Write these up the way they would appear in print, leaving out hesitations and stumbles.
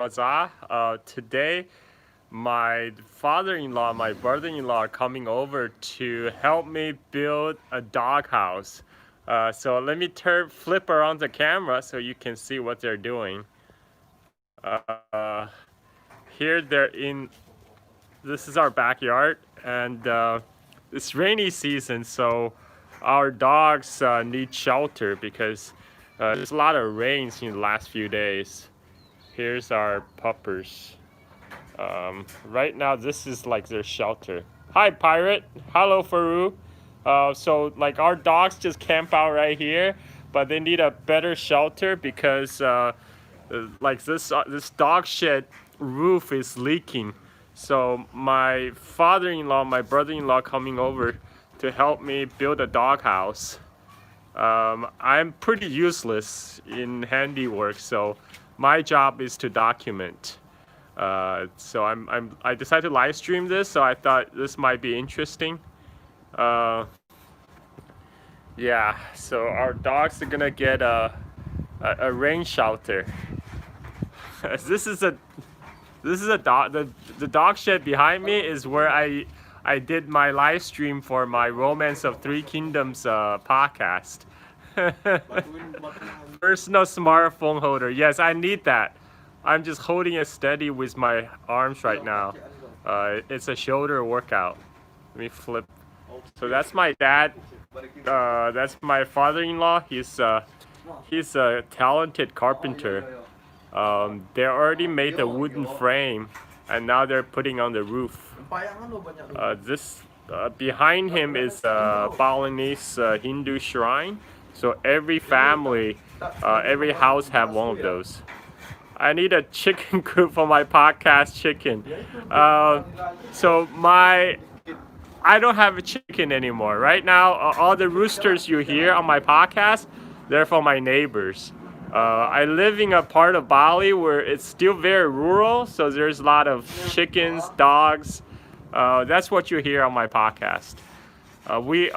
Today, my father-in-law, my brother-in-law are coming over to help me build a doghouse. So let me flip around the camera so you can see what they're doing. Uh, Here they're in. This is our backyard, and it's rainy season, so our dogs need shelter because there's a lot of rains in the last few days. Here's our puppers. Right now, this is like their shelter. Hi, Pirate. Hello, Faru. So, like, our dogs just camp out right here, but they need a better shelter because, like, this dog shed roof is leaking. So, my father-in-law, my brother-in-law, coming over to help me build a doghouse. I'm pretty useless in handiwork, so my job is to document. So I decided to live stream this, so I thought this might be interesting. Uh, yeah, so our dogs are gonna get a rain shelter. this is a dog. The dog shed behind me is where I did my live stream for my Romance of Three Kingdoms podcast. Personal smartphone holder. Yes, I need that. I'm just holding it steady with my arms right now. It's a shoulder workout. Let me flip. So that's my dad. That's my father-in-law. He's a talented carpenter. They already made the wooden frame, and now they're putting on the roof. This behind him is a Balinese Hindu shrine. So every family, every house have one of those. I need a chicken coop for my podcast chicken. I don't have a chicken anymore. Right now, all the roosters you hear on my podcast, they're from my neighbors. I live in a part of Bali where it's still very rural, so there's a lot of chickens, dogs. That's what you hear on my podcast. We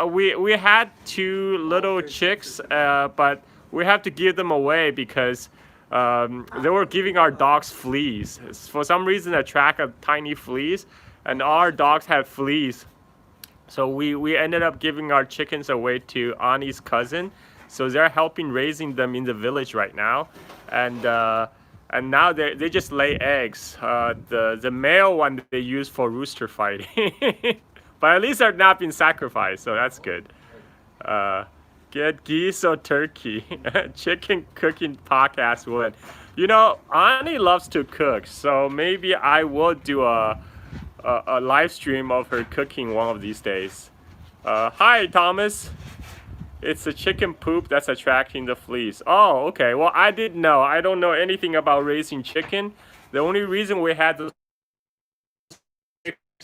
had two little chicks, but we have to give them away because they were giving our dogs fleas. For some reason, attract a tiny fleas, and our dogs have fleas. So we ended up giving our chickens away to Ani's cousin. So they're helping raising them in the village right now, and now they just lay eggs. The male one they use for rooster fighting, but at least they're not being sacrificed, so that's good. Get geese or turkey. Chicken cooking podcast would. You know, Ani loves to cook, so maybe I will do a live stream of her cooking one of these days. Hi, Thomas. It's the chicken poop that's attracting the fleas. Oh, okay. Well, I didn't know. I don't know anything about raising chicken. The only reason we had those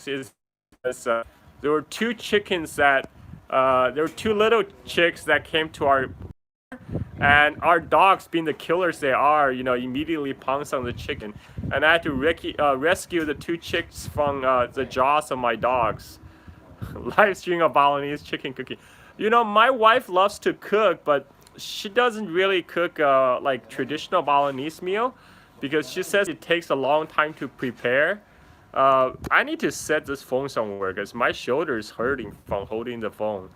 is because there were two chickens that there were two little chicks that came to our, and our dogs, being the killers they are, immediately pounced on the chicken, and I had to rescue the two chicks from the jaws of my dogs. Live stream of Balinese chicken cooking. My wife loves to cook, but she doesn't really cook like traditional Balinese meal because she says it takes a long time to prepare. I need to set this phone somewhere because my shoulder is hurting from holding the phone.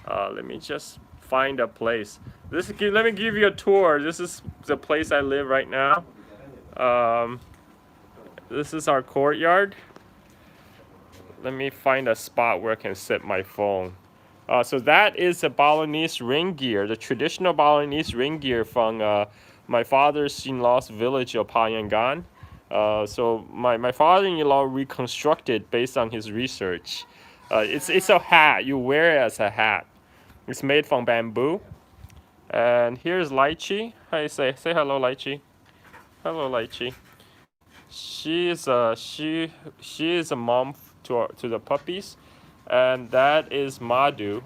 Let me just find a place. Let me give you a tour. This is the place I live right now. This is our courtyard. Let me find a spot where I can set my phone. So that is a Balinese ring gear, the traditional Balinese ring gear from my father-in-law's village of Payangan. So my father-in-law reconstructed based on his research. It's a hat. You wear it as a hat. It's made from bamboo. And here's Lychee. Hi, say hello, Lychee. Hello, Lychee. She is a mom to the puppies, and that is Madhu.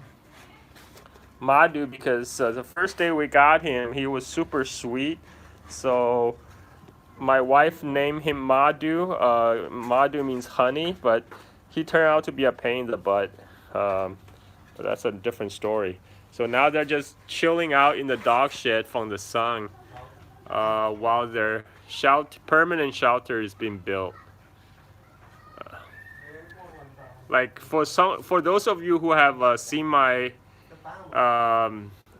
Madhu, because the first day we got him, he was super sweet, so my wife named him Madhu. Madhu means honey, but he turned out to be a pain in the butt. But that's a different story. So now they're just chilling out in the dog shed from the sun while they're permanent shelter is being built. Like for those of you who have seen my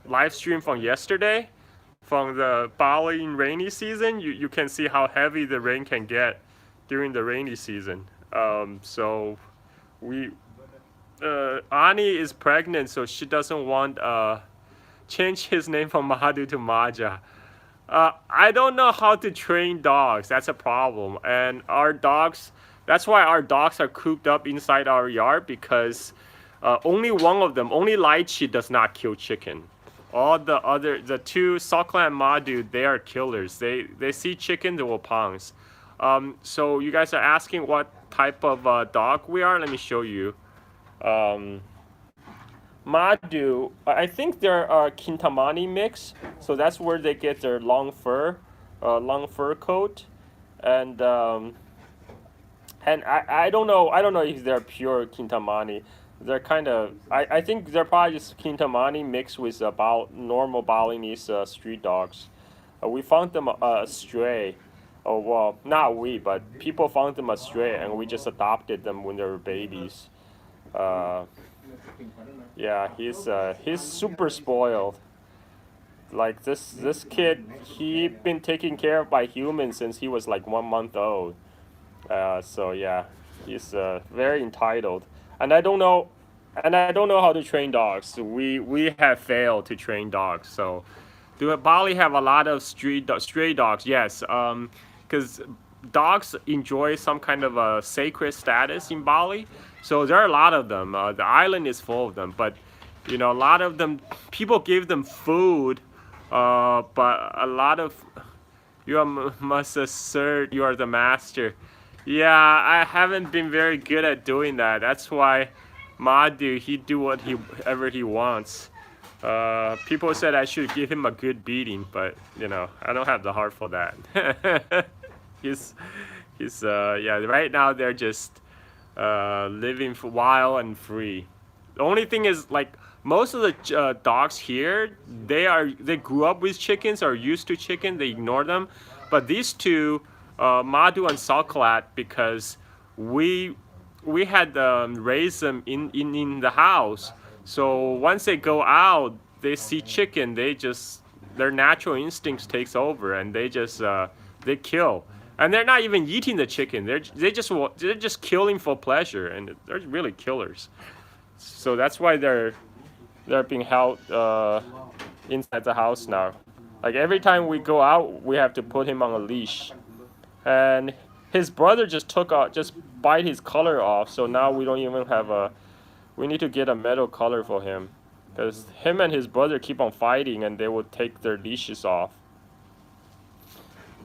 live stream from yesterday, from the Bali rainy season, you can see how heavy the rain can get during the rainy season. So we Ani is pregnant, so she doesn't want change his name from Mahadu to Maja. I don't know how to train dogs. That's a problem. And our dogs, that's why our dogs are cooped up inside our yard, because only one of them, only Lychee does not kill chicken. All the two, Sokla and Madhu, they are killers. They see chicken, they will pounce. So you guys are asking what type of dog we are. Let me show you. Madhu, I think they're Kintamani mix, so that's where they get their long fur coat, and I don't know if they're pure Kintamani. They're kind of I think they're probably just Kintamani mixed with about normal Balinese street dogs. We found them stray. Oh well, not we, but people found them stray, and we just adopted them when they were babies. Yeah, he's super spoiled. Like this kid, he been taken care of by humans since he was like 1 month old. So yeah, he's very entitled, and I don't know how to train dogs. We have failed to train dogs. So, do Bali have a lot of stray dogs? Yes, because dogs enjoy some kind of a sacred status in Bali. So there are a lot of them. The island is full of them, but a lot of them, people give them food, but a lot of must assert you are the master. Yeah, I haven't been very good at doing that. That's why Madhu, he do whatever he wants. People said I should give him a good beating, but I don't have the heart for that. he's yeah. Right now they're just living wild and free. The only thing is, like, most of the dogs here, they grew up with chickens or used to chicken. They ignore them, but these two, Madhu and Salkalat, because we had raised them in the house. So once they go out, they see chicken, their natural instincts takes over, and they kill. And they're not even eating the chicken. They're just killing for pleasure, and they're really killers. So that's why they're being held inside the house now. Like every time we go out, we have to put him on a leash. And his brother just bite his collar off. So now we don't even have we need to get a metal collar for him, because him and his brother keep on fighting, and they will take their leashes off.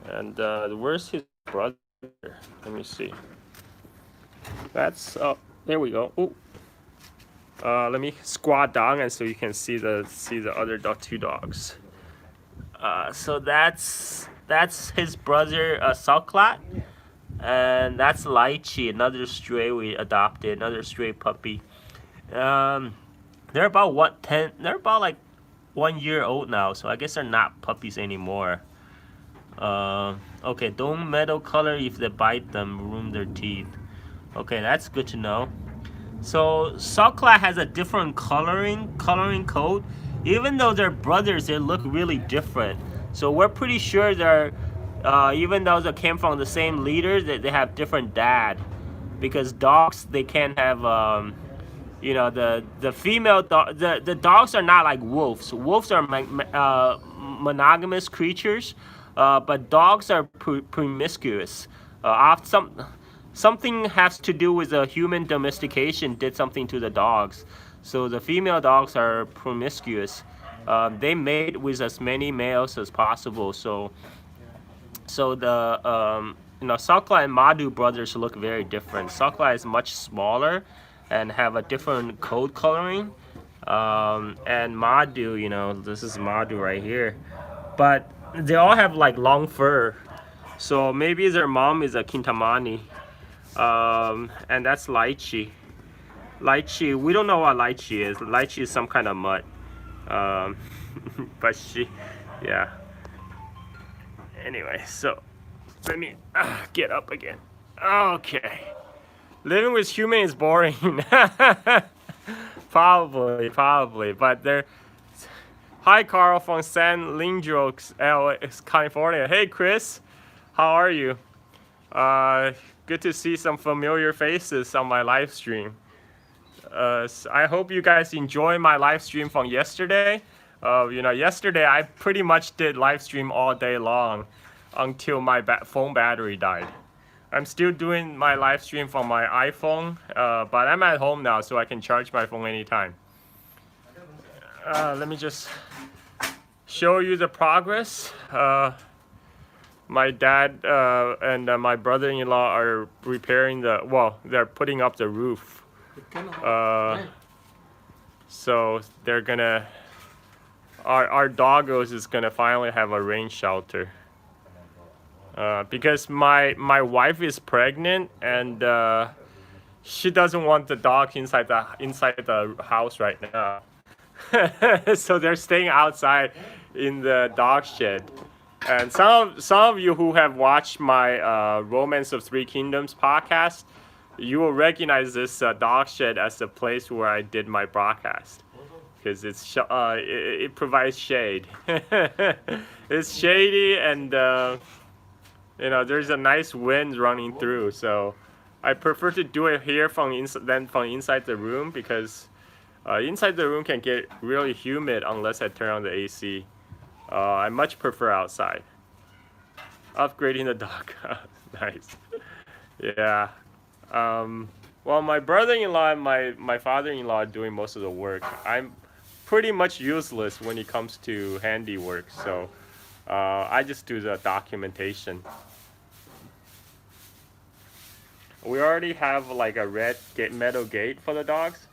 And where's his brother? Let me see. That's there we go. Ooh. Let me squat down, and so you can see the other two dogs. So that's his brother Salklat, and that's Lychee, another stray we adopted, another stray puppy. They're about they're about like 1 year old now, so I guess they're not puppies anymore. Okay, don't metal color if they bite them, ruin their teeth. Okay, that's good to know. So Salklat has a different coloring code. Even though they're brothers, they look really different. So we're pretty sure they're, even though they came from the same leader, that they have different dad. Because dogs, they can't have, the female dog, the dogs are not like wolves. Wolves are monogamous creatures, but dogs are promiscuous. Something has to do with the human domestication did something to the dogs. So the female dogs are promiscuous. They mate with as many males as possible. So the Salklat and Madhu brothers look very different. Salklat is much smaller and have a different coat coloring. And Madhu, this is Madhu right here. But they all have like long fur. So maybe their mom is a Kintamani. And that's Lychee. Lychee, we don't know what Lychee is. Lychee is some kind of mutt. But yeah. Anyway, so Let me get up again. Okay. Living with human is boring. Probably. But they're. Hi, Carl from San Leandro, California. Hey, Chris. How are you? Good to see some familiar faces on my live stream. I hope you guys enjoy my live stream from yesterday. Yesterday I pretty much did live stream all day long until my phone battery died. I'm still doing my live stream from my iPhone, but I'm at home now, so I can charge my phone anytime. Let me just show you the progress. My dad and my brother-in-law are repairing they're putting up the roof. So they're gonna, our doghouse is gonna finally have a rain shelter. Because my wife is pregnant and she doesn't want the dog inside the house right now. So they're staying outside in the dog shed. And some of you who have watched my Romance of Three Kingdoms podcast, you will recognize this dog shed as the place where I did my broadcast, because it provides shade. It's shady and there's a nice wind running through, so I prefer to do it here from inside the room, because inside the room can get really humid unless I turn on the AC. I much prefer outside. Upgrading the doghouse. Nice. Yeah. Well, my brother-in-law and my father-in-law are doing most of the work. I'm pretty much useless when it comes to handiwork, so I just do the documentation. We already have like a red metal gate for the dogs.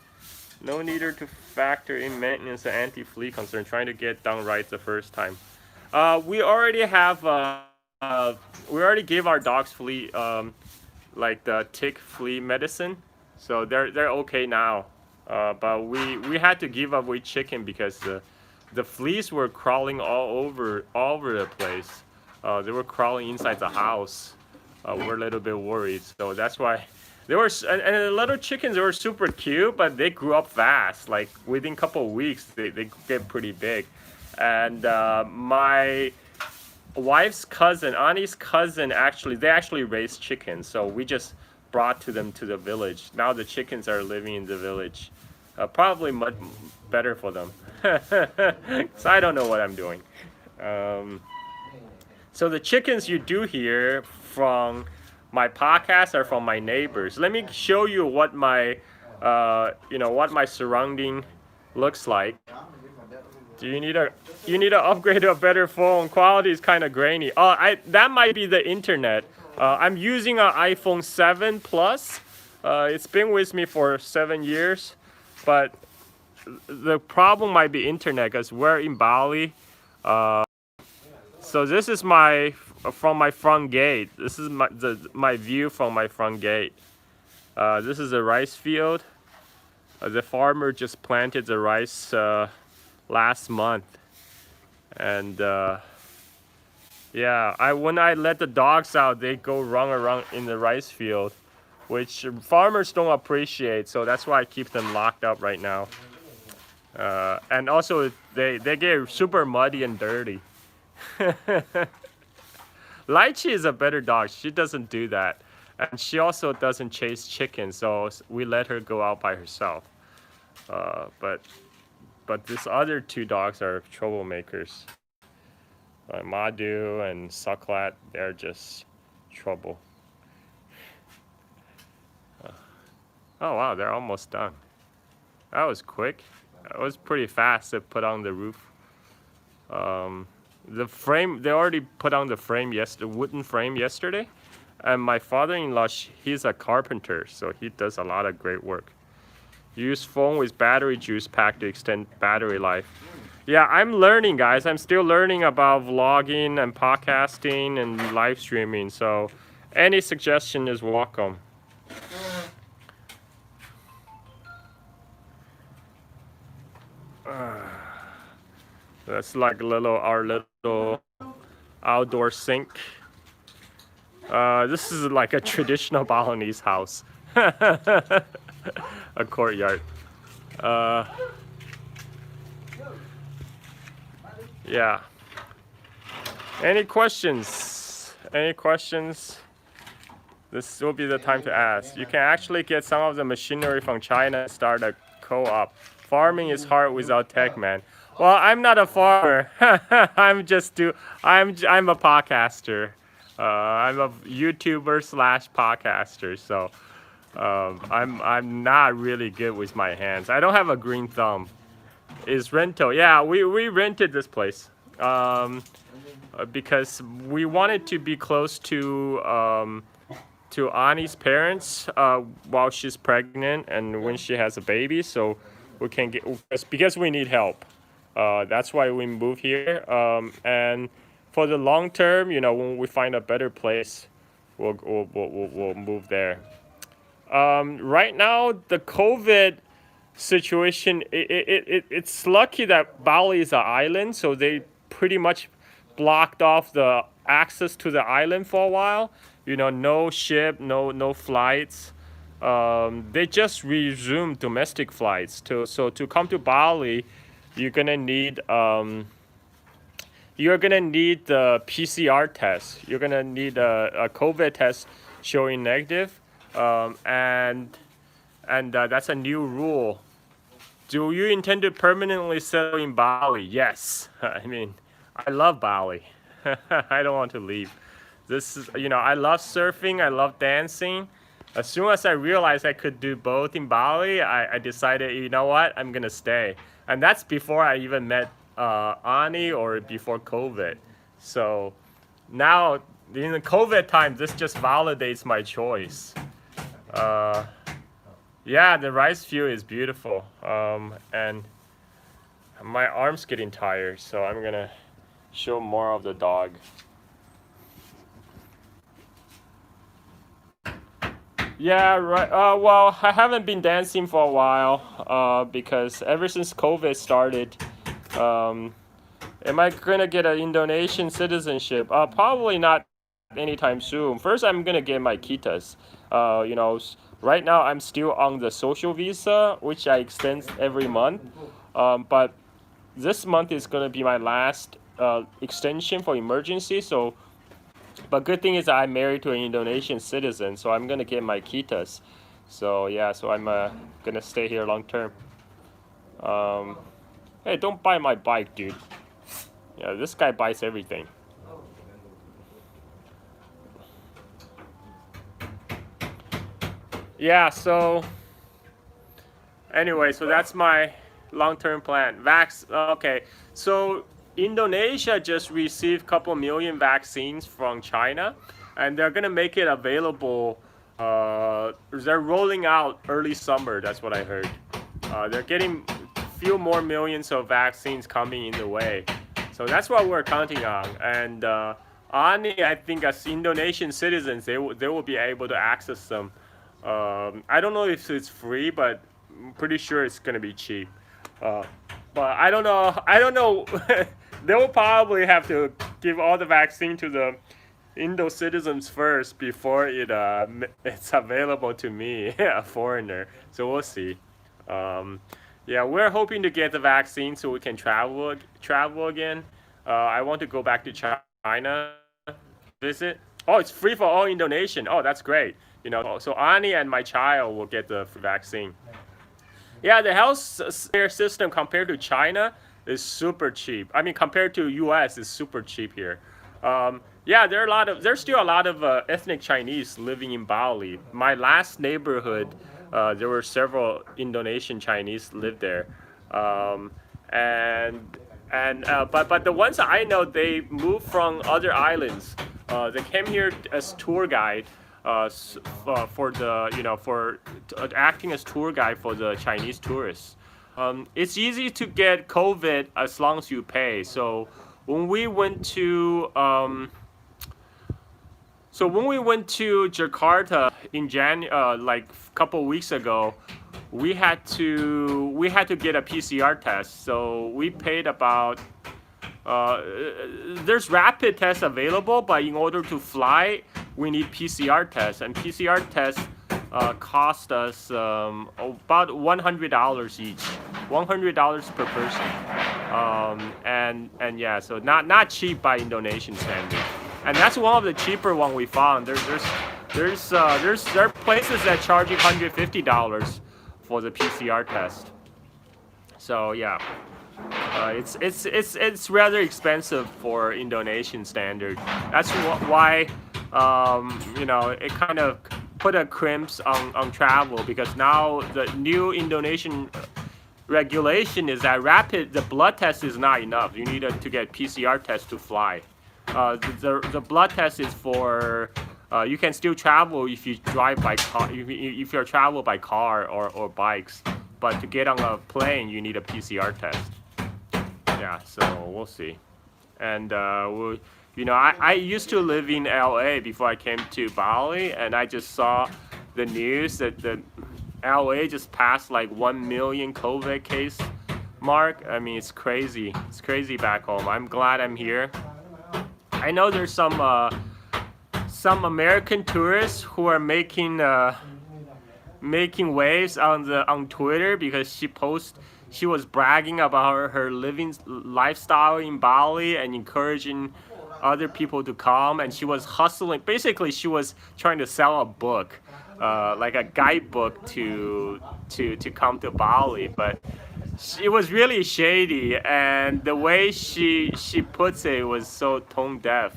No need to factor in maintenance and anti-flea concern. Trying to get done right the first time. We already have. We already gave our dogs flea, like the tick flea medicine, so they're okay now. But we had to give away chicken because the fleas were crawling all over the place. They were crawling inside the house. We're a little bit worried, so that's why. They were, and the little chickens were super cute, but they grew up fast. Like within a couple of weeks, they get pretty big. And my wife's cousin, Annie's cousin, they actually raised chickens. So we just brought them to the village. Now the chickens are living in the village. Probably much better for them. So I don't know what I'm doing. So the chickens you do hear from my podcast are from my neighbors. Let me show you what my surrounding looks like. Do you need to upgrade to a better phone? Quality is kind of grainy. That might be the internet. I'm using an iPhone 7 Plus. It's been with me for 7 years, but the problem might be internet because we're in Bali. So this is from my front gate. This is my view from my front gate. This is a rice field. The farmer just planted the rice last month, and when I let the dogs out, they go run around in the rice field, which farmers don't appreciate. So that's why I keep them locked up right now. And also they get super muddy and dirty. Lychee is a better dog. She doesn't do that. And she also doesn't chase chickens, so we let her go out by herself. But these other two dogs are troublemakers. Madhu and Saklat, they're just trouble. Oh wow, they're almost done. That was quick. That was pretty fast to put on the roof. The frame, they already put on the frame wooden frame yesterday. And my father-in-law, he's a carpenter, so he does a lot of great work. Use phone with battery juice pack to extend battery life. Yeah, I'm learning, guys. I'm still learning about vlogging and podcasting and live streaming, so any suggestion is welcome. That's like our little outdoor sink. This is like a traditional Balinese house, a courtyard. Uh, yeah. Any questions? Any questions? This will be the time to ask. You can actually get some of the machinery from China and start a co-op. Farming is hard without tech, man. Well, I'm not a farmer. I'm a podcaster. I'm a YouTuber slash podcaster. So I'm not really good with my hands. I don't have a green thumb. Is rental? Yeah, we rented this place. Because we wanted to be close to Ani's parents while she's pregnant and when she has a baby, so we can get because we need help. That's why we move here. And for the long term, when we find a better place, we'll move there. Right now, the COVID situation, it's lucky that Bali is an island, so they pretty much blocked off the access to the island for a while. No ship, no flights. They just resumed domestic flights. So to come to Bali, you're gonna need the PCR test. You're gonna need a COVID test showing negative, and that's a new rule. Do you intend to permanently settle in Bali? Yes. I mean, I love Bali. I don't want to leave. This is, I love surfing. I love dancing. As soon as I realized I could do both in Bali, I decided, you know what, I'm gonna stay. And that's before I even met Ani or before COVID. So now in the COVID time, this just validates my choice. Yeah, the rice field is beautiful. And my arm's getting tired, so I'm gonna show more of the dog. Yeah, right. Well, I haven't been dancing for a while because ever since COVID started, am I gonna get an Indonesian citizenship? Probably not anytime soon. First, I'm gonna get my kitas. Right now I'm still on the social visa, which I extend every month. But this month is gonna be my last extension for emergency. But good thing is I'm married to an Indonesian citizen, so I'm gonna get my kitas. So yeah, so I'm gonna stay here long term. Hey, don't buy my bike, dude. Yeah, this guy buys everything. Yeah, so anyway, so that's my long-term plan. Okay, so Indonesia just received a couple million vaccines from China, and they're gonna make it available. They're rolling out early summer. That's what I heard. They're getting a few more millions of vaccines coming in the way, so that's what we're counting on. And Ani, I think as Indonesian citizens, they will be able to access them. I don't know if it's free, but I'm pretty sure it's gonna be cheap. But I don't know. I don't know. They will probably have to give all the vaccine to the Indo citizens first before it's available to me, a foreigner. So we'll see. Yeah, we're hoping to get the vaccine so we can travel again. I want to go back to China, visit. Oh, it's free for all Indonesian. Oh, that's great. So Ani and my child will get the vaccine. Yeah, the health care system compared to China is super cheap. I mean, compared to U.S. is super cheap here. Yeah, there's still a lot of ethnic Chinese living in Bali. My last neighborhood, there were several Indonesian Chinese live there, but the ones I know, they moved from other islands. They came here as tour guide. For acting as tour guide for the Chinese tourists. It's easy to get COVID as long as you pay. So when we went to Jakarta in like a couple weeks ago, we had to get a PCR test. So we paid about. There's rapid tests available, but in order to fly, we need PCR tests, and PCR tests cost us about $100 each, $100 per person, and yeah, so not cheap by Indonesian standard, and that's one of the cheaper one we found. There are places that charging $150 for the PCR test. So yeah, it's rather expensive for Indonesian standard. That's why it kind of put a crimps on travel, because now the new Indonesian regulation is that the blood test is not enough. You need to get PCR test to fly. The blood test is for you can still travel if you drive by car, if you're travel by car or bikes, but to get on a plane you need a PCR test. Yeah, so we'll see. And I used to live in LA before I came to Bali, and I just saw the news that the LA just passed like 1 million COVID case mark. I mean, it's crazy. It's crazy back home. I'm glad I'm here. I know there's some American tourists who are making waves on Twitter, because she was bragging about her living lifestyle in Bali and encouraging other people to come, and she was hustling. Basically, she was trying to sell a book, like a guidebook to come to Bali, but it was really shady, and the way she puts it was so tone deaf.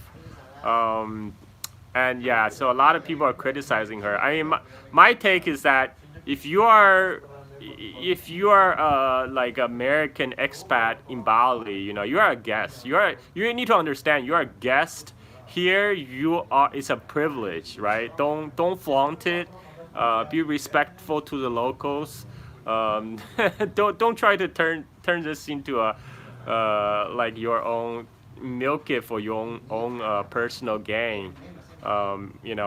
And yeah, so a lot of people are criticizing her. I mean, my take is that if you are like American expat in Bali, you are a guest. You need to understand you're a guest here. It's a privilege, right? Don't flaunt it. Be respectful to the locals. Don't try to turn this into a like your own, milk it for your own personal gain. I'm a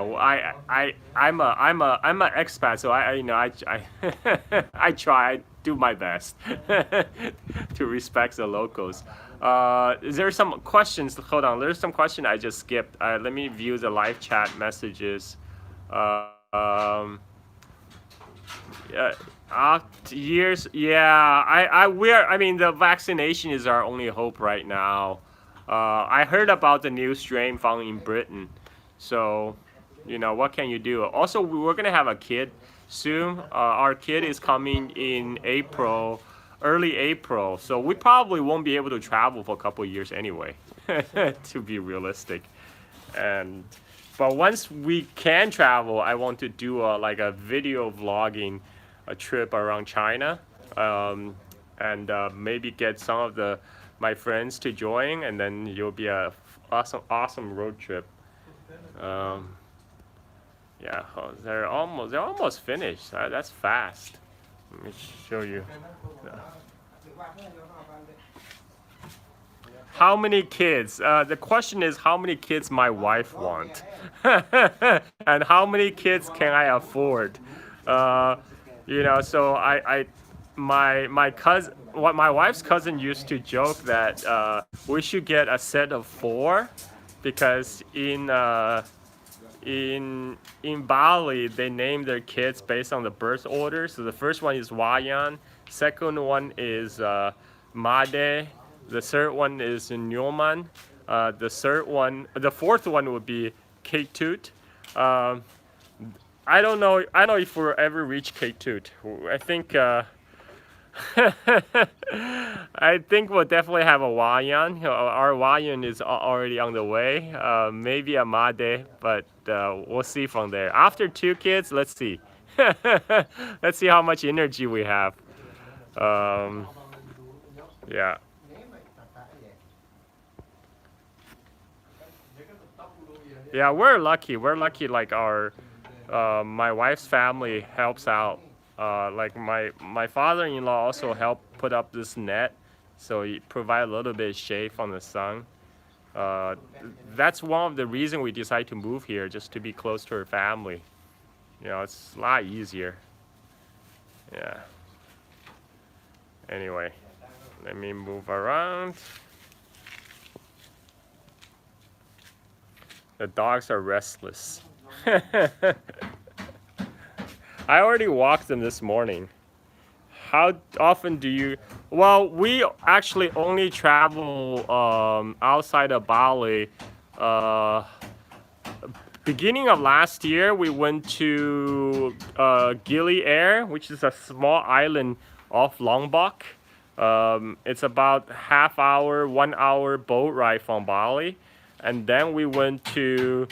expat, so I try, I do my best to respect the locals. There's some questions. Hold on, there's some question I just skipped. Let me view the live chat messages. Um, Years, yeah. I mean, the vaccination is our only hope right now. I heard about the new strain found in Britain. So, what can you do? Also, we're gonna have a kid soon. Our kid is coming in April, early April. So we probably won't be able to travel for a couple of years anyway, to be realistic. But once we can travel, I want to do like a video vlogging a trip around China, and maybe get some of my friends to join, and then you'll be a awesome road trip. Yeah, they're almost finished. That's fast. Let me show you. How many kids? The question is how many kids my wife want, and how many kids can I afford? So my cousin, my wife's cousin used to joke that we should get a set of 4, because in Bali they name their kids based on the birth order. So the first one is Wayan, second one is Made, the third one is Nyoman, the fourth one would be Ketut. I don't know if we'll ever reach Ketut. I think I think we'll definitely have a Wayan. Our Wayan is already on the way. Maybe a Made, but we'll see from there. After 2 kids, let's see. Let's see how much energy we have. Yeah. Yeah, we're lucky. We're lucky. Like my wife's family helps out. Like my father-in-law also helped put up this net, so he provide a little bit of shade from the sun. That's one of the reasons we decided to move here, just to be close to her family. It's a lot easier. Yeah. Anyway, let me move around. The dogs are restless. I already walked them this morning. How often do you? Well, we actually only travel outside of Bali. Uh, Beginning of last year, we went to Gili Air, which is a small island off Lombok. It's about half hour, 1 hour boat ride from Bali, and then we went to.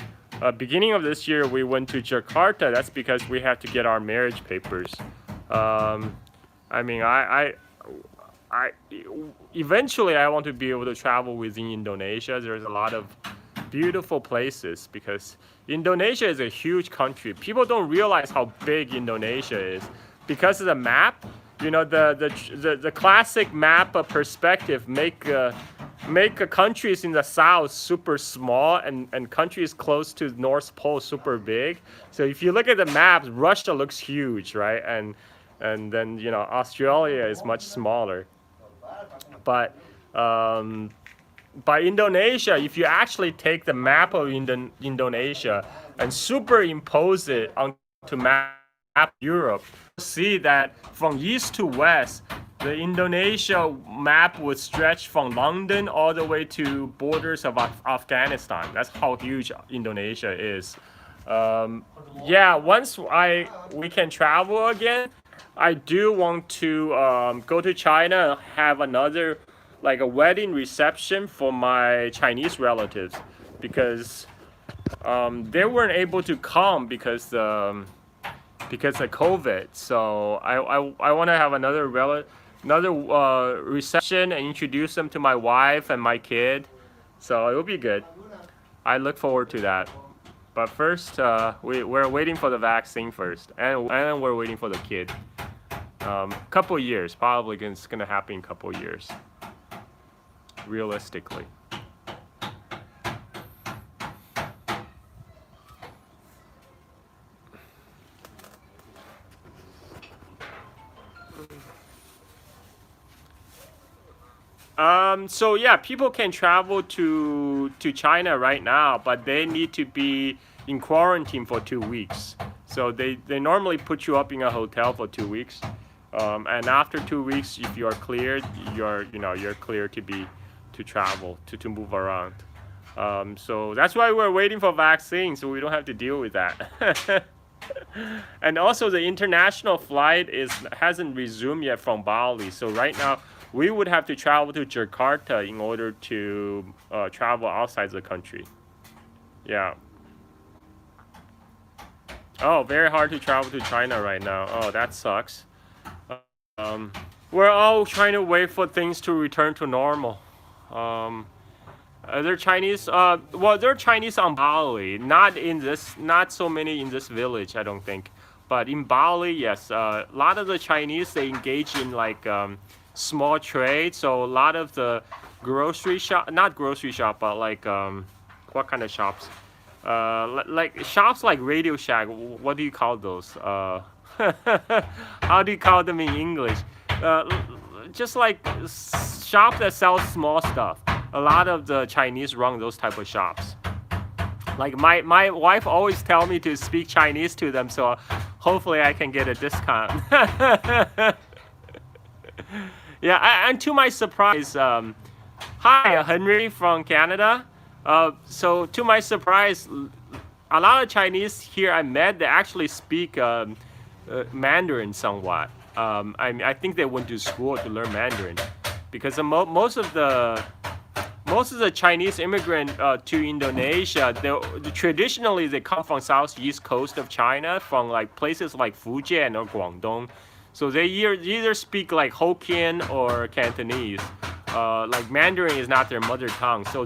Beginning of this year, we went to Jakarta. That's because we had to get our marriage papers. Um, I mean, I eventually I want to be able to travel within Indonesia. There's a lot of beautiful places because Indonesia is a huge country. People don't realize how big Indonesia is because of the map. You know, the classic map of perspective make countries in the south super small and countries close to North Pole super big. So if you look at the maps, Russia looks huge, right? And then Australia is much smaller. But by Indonesia, if you actually take the map of Indonesia and superimpose it onto map Europe, you'll see that from east to west, the Indonesia map would stretch from London all the way to borders of Afghanistan. That's how huge Indonesia is. Yeah, once we can travel again, I do want to go to China and have another like a wedding reception for my Chinese relatives because they weren't able to come because of COVID. So I want to have another reception and introduce them to my wife and my kid. So it will be good. I look forward to that. But first, we're waiting for the vaccine first, and we're waiting for the kid. Couple years, probably it's gonna happen in couple years, realistically. So yeah, people can travel to China right now, but they need to be in quarantine for 2 weeks. So they normally put you up in a hotel for 2 weeks, and after 2 weeks, if you are cleared, you're cleared to travel to move around. So that's why we're waiting for vaccines, so we don't have to deal with that. And also, the international flight hasn't resumed yet from Bali. So right now, we would have to travel to Jakarta in order to travel outside the country. Yeah. Oh, very hard to travel to China right now. Oh, that sucks. We're all trying to wait for things to return to normal. They're Chinese. Well, they're Chinese on Bali, not so many in this village, I don't think. But in Bali, yes, a lot of the Chinese they engage in like small trade. So a lot of the not grocery shop, but like what kind of shops? Like shops like Radio Shack. What do you call those? How do you call them in English? Just like shop that sells small stuff. A lot of the Chinese run those type of shops. Like my wife always tell me to speak Chinese to them, so hopefully I can get a discount. Yeah, and to my surprise, hi Henry from Canada. So to my surprise, a lot of Chinese here I met they actually speak Mandarin somewhat. I think they went to school to learn Mandarin, because most of the Chinese immigrant to Indonesia, traditionally they come from southeast coast of China, from like places like Fujian or Guangdong. So they either speak like Hokkien or Cantonese. Like Mandarin is not their mother tongue. So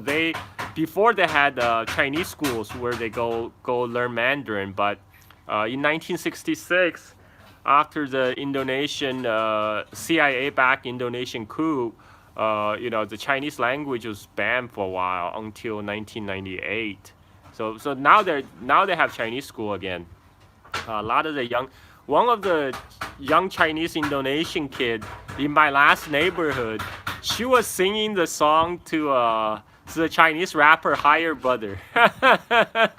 before they had Chinese schools where they go learn Mandarin. But in 1966, after the Indonesian CIA-backed Indonesian coup, the Chinese language was banned for a while until 1998. So now they have Chinese school again. A lot of one of the young Chinese Indonesian kid in my last neighborhood, she was singing the song to So the Chinese rapper higher brother. That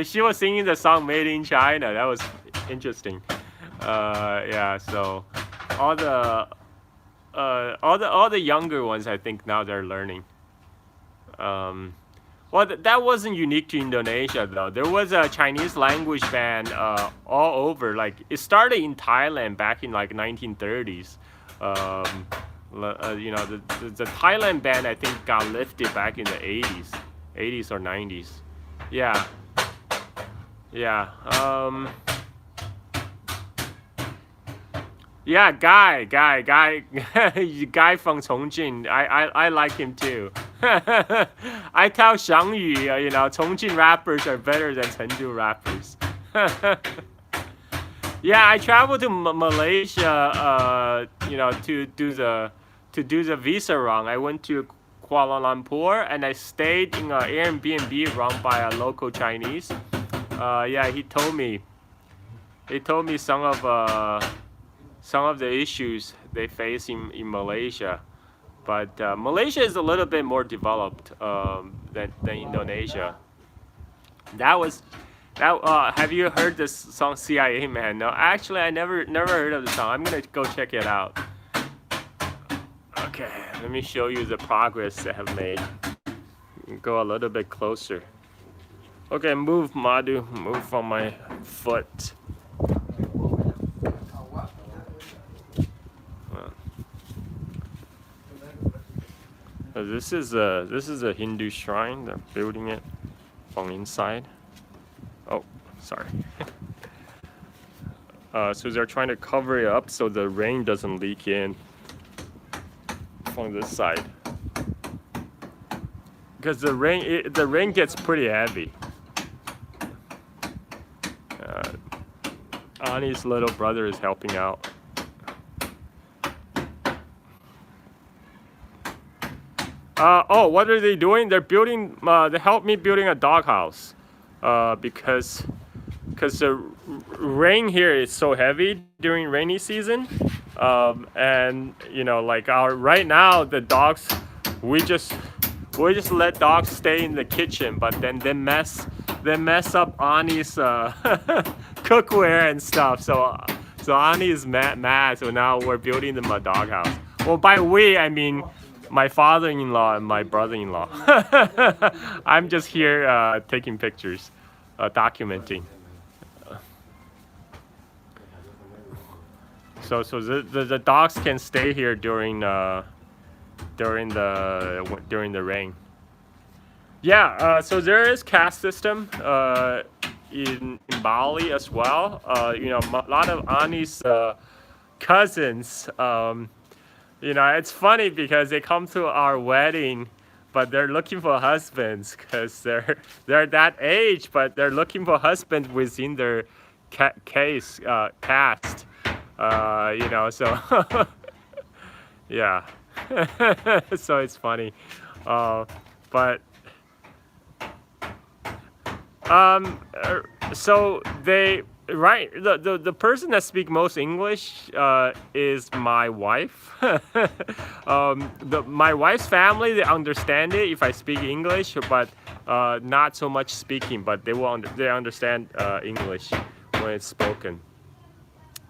she was singing the song "Made in China." That was interesting. Yeah. So all the all the younger ones, I think now they're learning. Um, well, that wasn't unique to Indonesia though. There was a Chinese language ban all over. Like it started in Thailand back in like 1930s. Um, you know, the Thailand ban I think got lifted back in the 80s or 90s. Yeah, yeah. Yeah, guy from Chongqing. I like him too. I tell Xiangyu, you know, Chongqing rappers are better than Chengdu rappers. Yeah, I traveled to Malaysia, you know, to do the visa run. I went to Kuala Lumpur and I stayed in an Airbnb run by a local Chinese. Yeah, he told me some of the issues they face in Malaysia. But Malaysia is a little bit more developed than Indonesia. That was that. Have you heard this song CIA Man? No, actually, I never heard of the song. I'm gonna go check it out. Okay, let me show you the progress I have made. Go a little bit closer. Okay, move, Madhu. Move from my foot. This is a Hindu shrine. They're building it from inside. Oh, sorry. So they're trying to cover it up so the rain doesn't leak in from this side. Because the rain gets pretty heavy. Ani's little brother is helping out. Oh, what are they doing? They're building. They helped me building a doghouse, because the rain here is so heavy during rainy season, and you know, like right now the dogs, we just let dogs stay in the kitchen, but then they mess up Ani's cookware and stuff. So Ani is mad. So now we're building them a doghouse. Well, by we I mean my father-in-law and my brother-in-law. I'm just here taking pictures, documenting. So the dogs can stay here during the rain. Yeah. So there is caste system in Bali as well. You know, a lot of Ani's cousins. You know, it's funny because they come to our wedding, but they're looking for husbands because they're that age, but they're looking for husbands within their caste. You know, so yeah, so it's funny, but so they. Right, the person that speaks most English is my wife. My wife's family, they understand it if I speak English, but not so much speaking. But they understand English when it's spoken.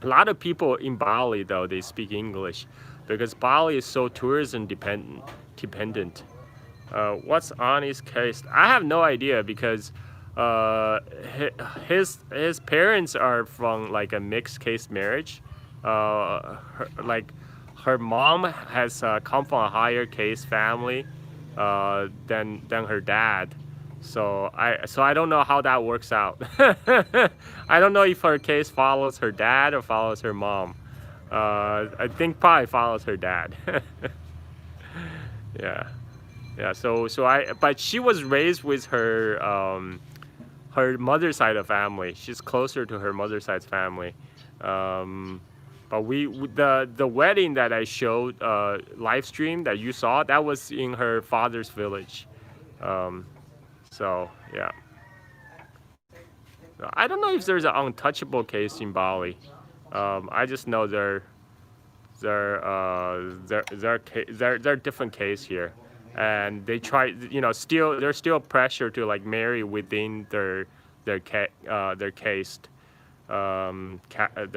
A lot of people in Bali though, they speak English because Bali is so tourism dependent. What's Ani's case? I have no idea because. His parents are from like a mixed case marriage. Her mom has come from a higher case family than her dad. So I don't know how that works out. I don't know if her case follows her dad or follows her mom. I think probably follows her dad. Yeah. Yeah. But she was raised with her mother's side of family. She's closer to her mother's side's family. But the wedding that I showed live stream that you saw, that was in her father's village. So yeah. I don't know if there's an untouchable case in Bali. I just know they're different case here. and they try, still there's still pressure to like marry within their caste, their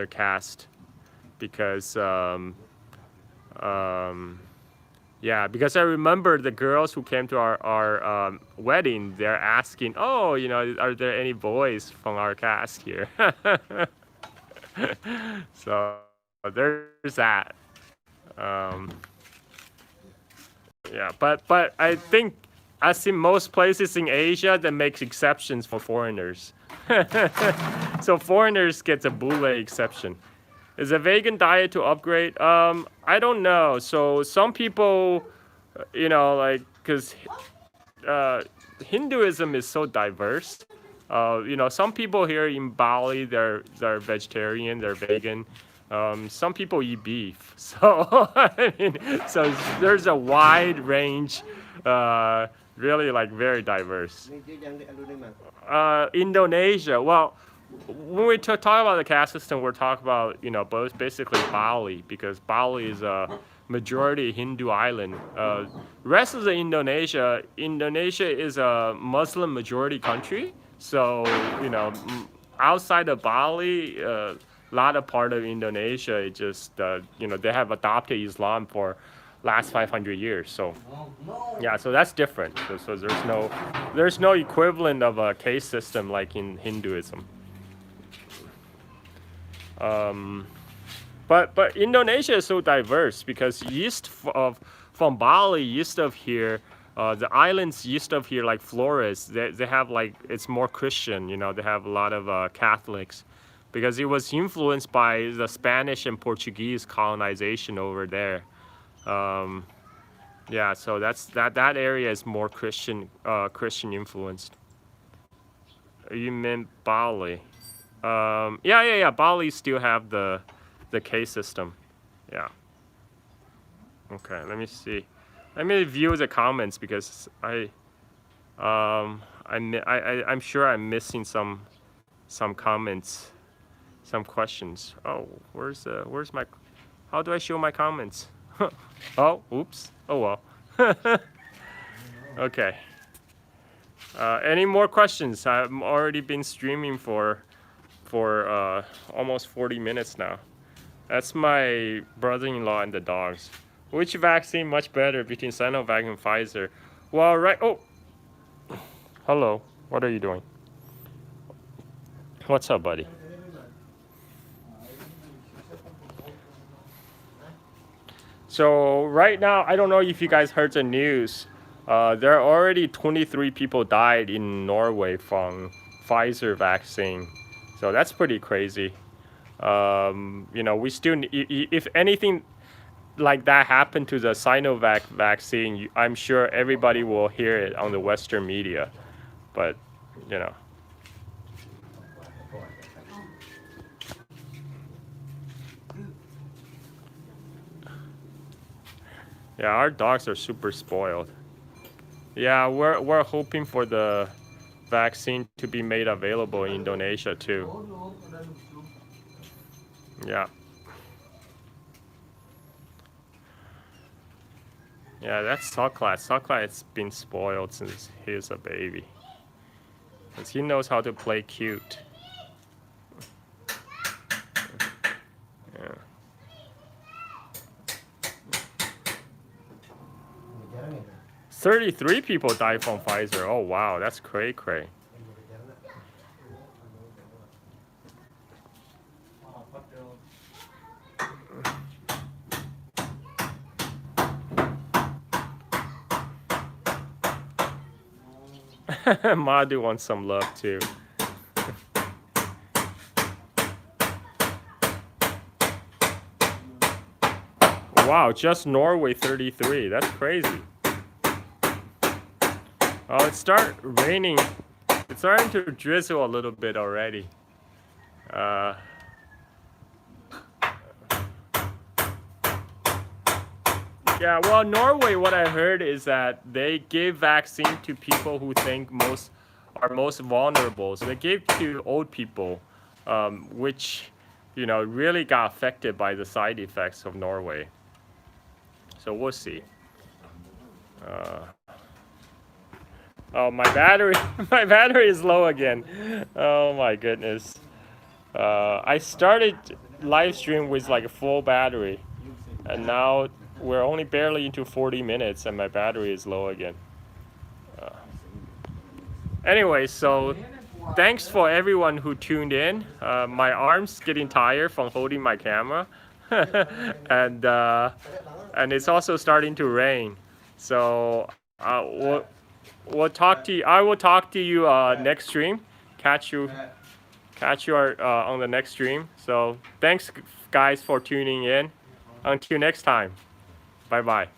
caste, because yeah, because I remember the girls who came to our wedding, they're asking, oh, are there any boys from our caste here? So there's that. Um, yeah, but I think, as in most places in Asia, that makes exceptions for foreigners. So foreigners get a boulet exception. Is a vegan diet to upgrade? I don't know. So some people, like, because Hinduism is so diverse. Some people here in Bali, they're vegetarian, they're vegan. Some people eat beef. So I mean, so there's a wide range, really like very diverse. Indonesia. Well, when we talk about the caste system, we're talking about both basically Bali, because Bali is a majority Hindu island. Rest of the Indonesia is a Muslim majority country. So outside of Bali, a lot of part of Indonesia, it just they have adopted Islam for last 500 years. So yeah, so that's different. So there's no equivalent of a caste system like in Hinduism. But Indonesia is so diverse, because from Bali, east of here, the islands east of here, like Flores, they have like, it's more Christian. They have a lot of Catholics, because it was influenced by the Spanish and Portuguese colonization over there. Yeah, so that area is more Christian influenced. You meant Bali? Yeah. Bali still have the K system. Yeah. Okay. Let me see. Let me view the comments, because I'm sure I'm missing some comments, some questions. Oh, where's my? How do I show my comments? Oh, oops. Oh well. Okay. Any more questions? I've already been streaming for almost 40 minutes now. That's my brother-in-law and the dogs. Which vaccine much better between Sinovac and Pfizer? Well, right. Oh, hello. What are you doing? What's up, buddy? So right now, I don't know if you guys heard the news. There are already 23 people died in Norway from Pfizer vaccine. So that's pretty crazy. We still, if anything like that happened to the Sinovac vaccine, I'm sure everybody will hear it on the Western media. But, yeah, our dogs are super spoiled. Yeah, we're hoping for the vaccine to be made available in Indonesia too. Yeah. Yeah, that's Soklat. Soklat's been spoiled since he was a baby. Because he knows how to play cute. Yeah. 33 people died from Pfizer. Oh wow, that's cray. Madhu wants some love too. Wow, just Norway 33. That's crazy. Oh, it started raining. It's starting to drizzle a little bit already. Yeah, well, Norway, what I heard is that they give vaccine to people who think are most vulnerable. So they gave to old people, which, really got affected by the side effects of Norway. So we'll see. Uh, oh, my battery, my battery is low again. Oh my goodness. I started live stream with like a full battery, and now we're only barely into 40 minutes, and my battery is low again. Anyway, so thanks for everyone who tuned in. My arm's getting tired from holding my camera, and it's also starting to rain. So we'll talk to you. I will talk to you next stream. Catch you on the next stream. So thanks guys for tuning in. Until next time. Bye bye.